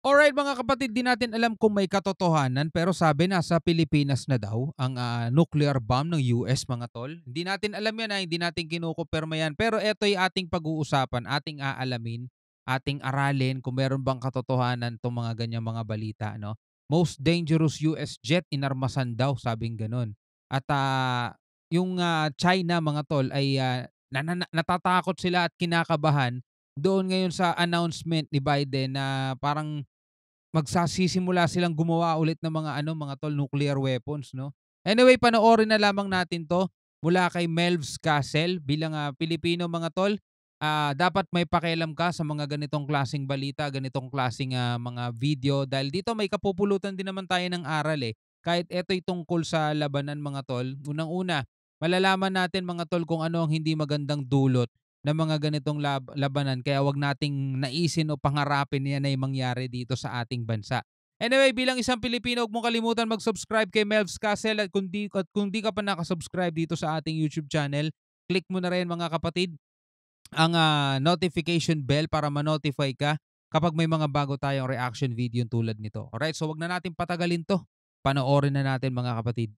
Alright mga kapatid, di natin alam kung may katotohanan pero sabi nasa Pilipinas na daw ang nuclear bomb ng US mga tol. Hindi natin alam yan, hindi natin kinukumpirma yan. Pero eto'y ating pag-uusapan, ating aalamin, ating aralin kung meron bang katotohanan itong mga ganyang mga balita. No? Most dangerous US jet inarmasan daw, sabing ganun. At yung China mga tol ay natatakot sila at kinakabahan doon ngayon sa announcement ni Biden na parang magsisimula silang gumawa ulit ng mga mga tol, nuclear weapons 'no. Anyway, panoorin na lamang natin 'to mula kay Melvs Castle bilang, Pilipino mga tol. Dapat may pakialam ka sa mga ganitong klaseng balita, ganitong klaseng, mga video dahil dito may kapupulutan din naman tayo ng aral, eh. Kahit ito'y tungkol sa labanan mga tol, unang-una malalaman natin mga tol kung ano ang hindi magandang dulot ng mga ganitong labanan kaya 'wag nating naisin o pangarapin yan ay mangyari dito sa ating bansa. Anyway, bilang isang Pilipino, 'wag mong kalimutan mag-subscribe kay Melvs Castle at kung di ka pa naka-subscribe dito sa ating YouTube channel, click mo na rin mga kapatid ang notification bell para ma-notify ka kapag may mga bago tayong reaction video tulad nito. Alright, so 'wag na natin patagalin 'to. Panoorin na natin mga kapatid.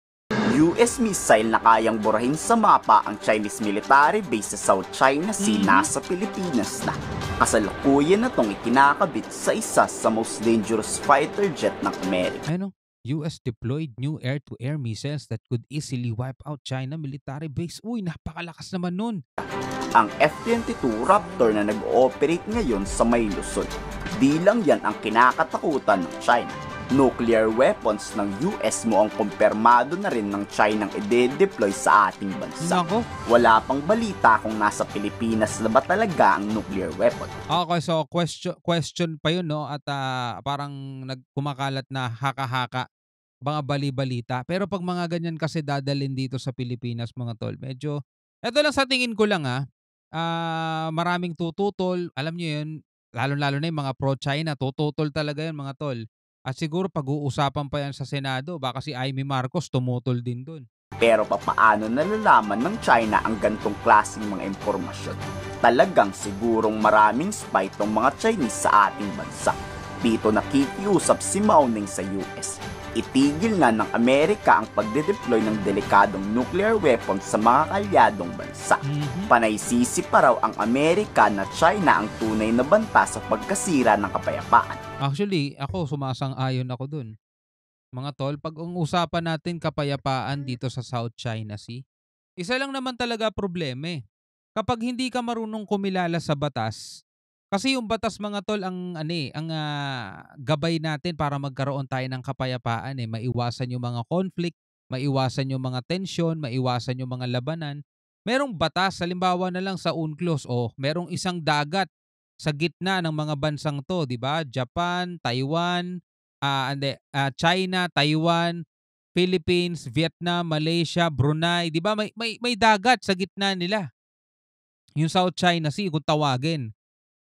US missile na kayang burahin sa mapa ang Chinese military base sa South China Sea nasa Pilipinas na. Kasalukuyan na itong ikinakabit sa isa sa most dangerous fighter jet ng Amerika. Ano? US deployed new air-to-air missiles that could easily wipe out China military base. Uy, napakalakas naman nun. Ang F-22 Raptor na nag-ooperate ngayon sa may Luzon. Di lang yan ang kinakatakutan ng China. Nuclear weapons ng US mo ang kumpirmado na rin ng China ang ide-deploy sa ating bansa. Nako. Wala pang balita kung nasa Pilipinas na ba talaga ang nuclear weapon. Okay, so question pa yun, no? At parang nagkumakalat na haka-haka, mga bali-balita. Pero pag mga ganyan kasi dadalhin dito sa Pilipinas, mga tol, medyo, eto lang sa tingin ko lang maraming tututol. Alam nyo yun, lalo-lalo na yung mga pro-China, tututol talaga yun, mga tol. At siguro pag-uusapan pa yan sa Senado, baka si Amy Marcos tumutol din dun. Pero papaano nalalaman ng China ang gantong klaseng mga impormasyon? Talagang sigurong maraming spy tong mga Chinese sa ating bansa. Dito nakikiusap si Mao Ning sa US. Itigil na ng Amerika ang pagde-deploy ng delikadong nuclear weapons sa mga kalyadong bansa. Panaysisi pa raw ang Amerika na China ang tunay na banta sa pagkasira ng kapayapaan. Actually, ako sumasang-ayon ako dun. Mga tol, pag ang usapan natin kapayapaan dito sa South China Sea, isa lang naman talaga problema eh. Kapag hindi ka marunong kumilala sa batas, kasi yung batas mga tol ang gabay natin para magkaroon tayo ng kapayapaan eh. Maiwasan yung mga conflict, maiwasan yung mga tension, maiwasan yung mga labanan. Merong batas, halimbawa na lang sa UNCLOS o merong isang dagat sa gitna ng mga bansang to, di ba? Japan, Taiwan, China, Taiwan, Philippines, Vietnam, Malaysia, Brunei, 'di ba? May dagat sa gitna nila. Yung South China Sea kung tawagin.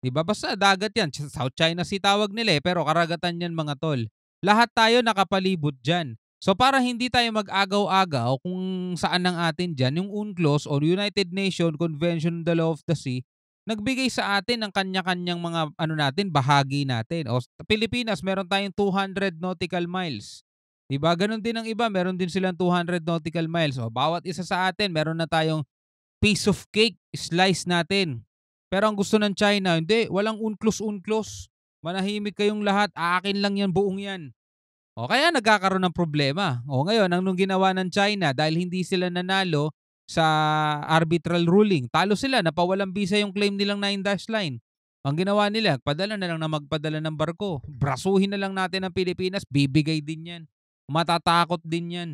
'Di ba? Basta dagat 'yan. South China Sea tawag nila eh, pero karagatan 'yan mga tol. Lahat tayo nakapalibot diyan. So para hindi tayo mag-agaw-agaw kung saan ang atin diyan, yung UNCLOS or United Nations Convention on the Law of the Sea, nagbigay sa atin ng kanya-kanyang mga bahagi natin. O sa Pilipinas, meron tayong 200 nautical miles. 'Di ba? Ganon din ang iba, meron din silang 200 nautical miles. O bawat isa sa atin, meron na tayong piece of cake, slice natin. Pero ang gusto ng China, hindi, walang unklos-unklos. Manahimik kayong lahat, akin lang yan, buong yan. O kaya nagkakaroon ng problema. O ngayon, anong ginawa ng China dahil hindi sila nanalo sa arbitral ruling? Talo sila, napawalang bisa yung claim nilang 9-dash line. Ang ginawa nila, padala na lang na magpadala ng barko. Brasuhin na lang natin ang Pilipinas, bibigay din yan. Matatakot din yan.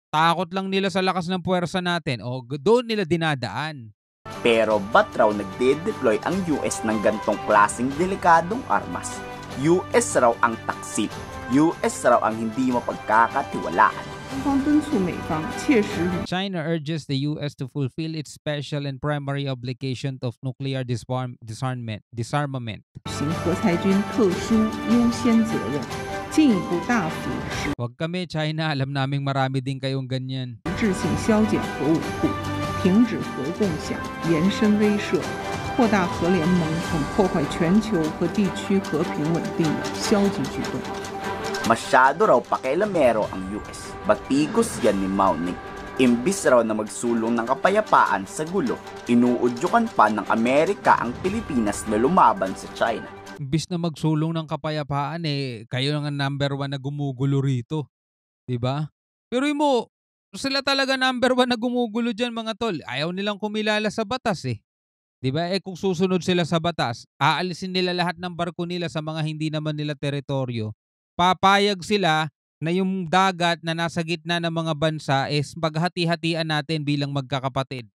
Takot lang nila sa lakas ng puwersa natin. O doon nila dinadaan. Pero ba't raw nagde-deploy ang US ng gantong klaseng delikadong armas? US raw ang taksil. US raw ang hindi mapagkakatiwalaan. China urges the US to fulfill its special and primary obligation of nuclear disarmament. 核裁军特殊优先责任，进一步大幅 Huwag kami, China. Alam naming marami din kayong ganyan. 实质性削减核武库，停止核共享，延伸威慑，扩大核联盟等破坏全球和地区和平稳定的消极举动。 Masyado raw pakialamero ang US. Batikos yan ni Mao Ning. Imbis raw na magsulong ng kapayapaan sa gulo, inuudyukan pa ng Amerika ang Pilipinas na lumaban sa China. Imbis na magsulong ng kapayapaan, kayo nga number 1 na gumugulo rito. 'Di ba? Pero mo, sila talaga number 1 na gumugulo dyan mga tol. Ayaw nilang kumilala sa batas 'Di ba? Kung susunod sila sa batas, aalisin nila lahat ng barko nila sa mga hindi naman nila teritoryo. Papayag sila na yung dagat na nasa gitna ng mga bansa is paghati-hatian natin bilang magkakapatid.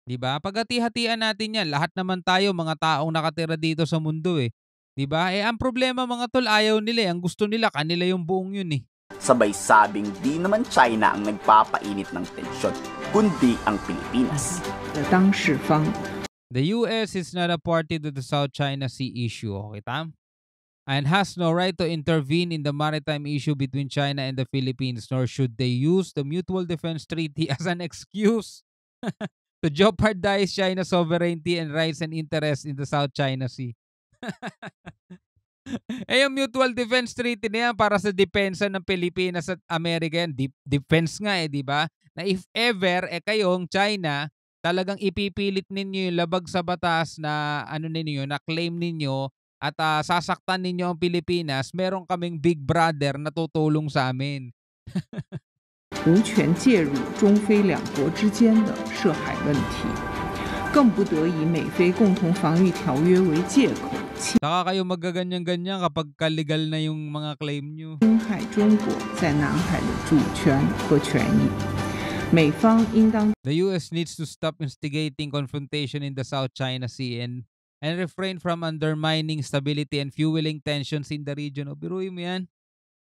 'Di ba? Paghati-hatian natin 'yan. Lahat naman tayo mga taong nakatira dito sa mundo 'Di ba? Ang problema mga tol, ayaw nila Ang gusto nila kanila yung buong yun Sabay sabing di naman China ang nagpapainit ng tensyon, kundi ang Pilipinas. 的当事方 The US is not a party to the South China Sea issue, okay tam? And has no right to intervene in the maritime issue between China and the Philippines, nor should they use the Mutual Defense Treaty as an excuse to jeopardize China's sovereignty and rights and interests in the South China Sea. Yung Mutual Defense Treaty na yan para sa depensa ng Pilipinas at Amerika yan. Defense nga di ba? Na if ever, kayong China, talagang ipipilit ninyo yung labag sa batas na na claim ninyo at sasaktan ninyo ang Pilipinas, meron kaming Big Brother na tutulong sa amin. 无权介入中非两国之间的涉海问题，更不得以美菲共同防御条约为借口 Saka kayo magaganyan-ganyan kapag legal na yung mga claim nyo. 侵害中国在南海的主权和权益。美方应当 The US needs to stop instigating confrontation in the South China Sea and refrain from undermining stability and fueling tensions in the region. Biruin mo yan.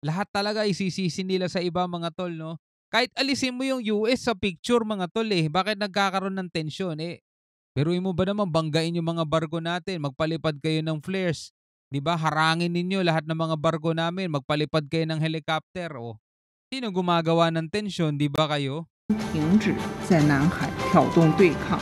Lahat talaga isisisi nila sa iba mga tol, no? Kahit alisin mo yung US sa picture mga tol bakit nagkakaroon ng tensyon Biruin mo ba naman banggain yung mga barko natin, magpalipad kayo ng flares, 'di ba? Harangin ninyo lahat ng mga barko namin, magpalipad kayo ng helicopter Sino gumagawa ng tensyon, 'di ba kayo? 停止在南海挑动对抗，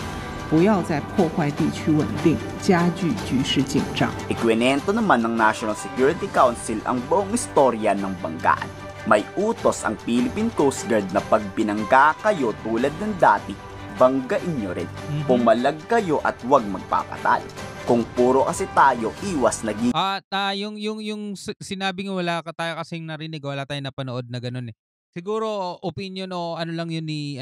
不要再破坏地区稳定，加剧局势紧张。 Ikwinento naman ng National Security Council ang buong istorya ng banggaan. May utos ang Philippine Coast Guard na pag binangga kayo tulad ng dati, banggain nyo rin. Pumalag kayo at huwag magpapatalo. Kung puro kasi tayo, iwas lagi. Yung sinabi nga wala ka tayo kasing narinig, wala tayong napanood na ganun Siguro opinion o ano lang yun ni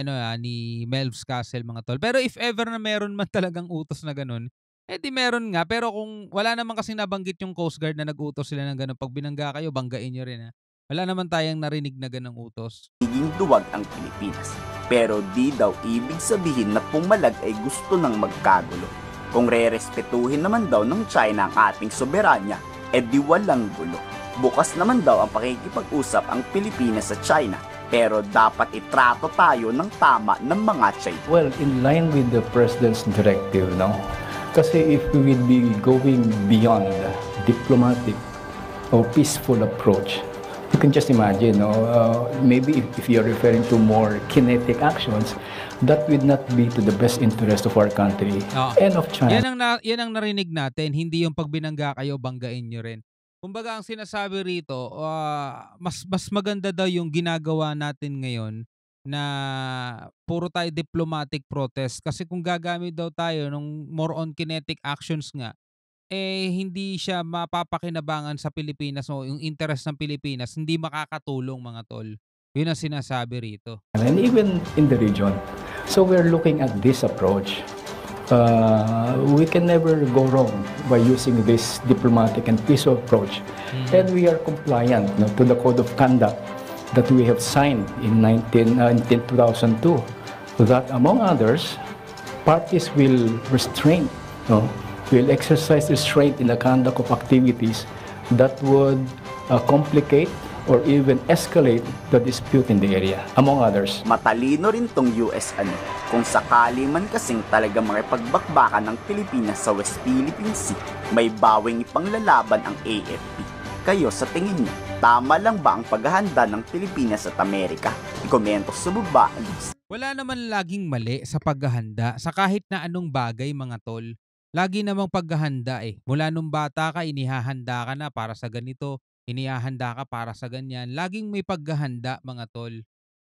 Melvs Castle mga tol. Pero if ever na meron man talagang utos na ganun, di meron nga. Pero kung wala naman kasing nabanggit yung Coast Guard na nag-utos sila ng ganun, pag binangga kayo, banggain nyo rin Wala naman tayong narinig na ganung utos. Higing duwag ang Pilipinas. Pero di daw ibig sabihin na pumalag ay gusto ng magkagulo. Kung re-respetuhin naman daw ng China ang ating soberanya, di walang gulo. Bukas naman daw ang pakikipag-usap ang Pilipinas sa China, pero dapat itrato tayo ng tama ng mga China. Well, in line with the President's directive, no? Kasi if we will be going beyond diplomatic or peaceful approach, you can just imagine, maybe if you're referring to more kinetic actions, that would not be to the best interest of our country and of China. Yan ang narinig natin, hindi yung pag binangga kayo, banggain nyo rin. Kumbaga ang sinasabi rito, mas maganda daw yung ginagawa natin ngayon na puro tayo diplomatic protest. Kasi kung gagamit daw tayo ng more on kinetic actions nga, hindi siya mapapakinabangan sa Pilipinas o yung interest ng Pilipinas, hindi makakatulong mga tol. Yun ang sinasabi rito. And even in the region. So we're looking at this approach. We can never go wrong by using this diplomatic and peaceful approach. And we are compliant to the code of conduct that we have signed in 2002. That among others, parties will exercise restraint in the conduct of activities that would complicate or even escalate the dispute in the area, among others. Matalino rin tong US kung sakali man kasing talaga makipagbakbakan ng Pilipinas sa West Philippine Sea, may bawing ipanglalaban ang AFP. Kayo sa tingin niyo, tama lang ba ang paghahanda ng Pilipinas at Amerika? I-komento sa baba. Wala naman laging mali sa paghahanda sa kahit na anong bagay mga tol. lagi namang paghahanda eh. Mula nung bata ka, inihahanda ka na para sa ganito, inihahanda ka para sa ganyan. Laging may paghahanda mga tol.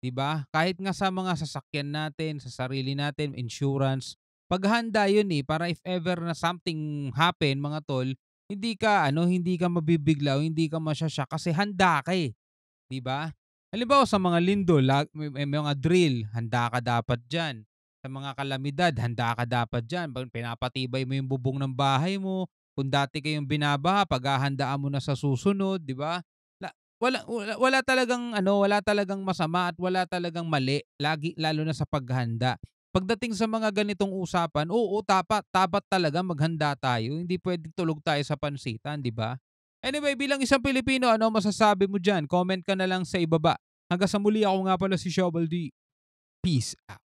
'Di ba? Kahit nga sa mga sasakyan natin, sa sarili natin, insurance, paghahanda 'yun eh para if ever na something happen mga tol, hindi ka mabibigla o hindi ka masya kasi handa ka eh. 'Di ba? Halimbawa sa mga lindol may mga drill, handa ka dapat diyan. Sa mga kalamidad, handa ka dapat diyan. Pinapatibay mo yung bubong ng bahay mo. Kung dati kayong binabaha, paghahandaan mo na sa susunod, 'di ba? Wala talagang wala talagang masama at wala talagang mali, lagi lalo na sa paghahanda. Pagdating sa mga ganitong usapan, oo, dapat talaga maghanda tayo. Hindi puwedeng tulog tayo sa pansitan, 'di ba? Anyway, bilang isang Pilipino, ano ang masasabi mo diyan? Comment ka na lang sa ibaba. Hanggang sa muli, ako nga pala si Showball D. Peace out.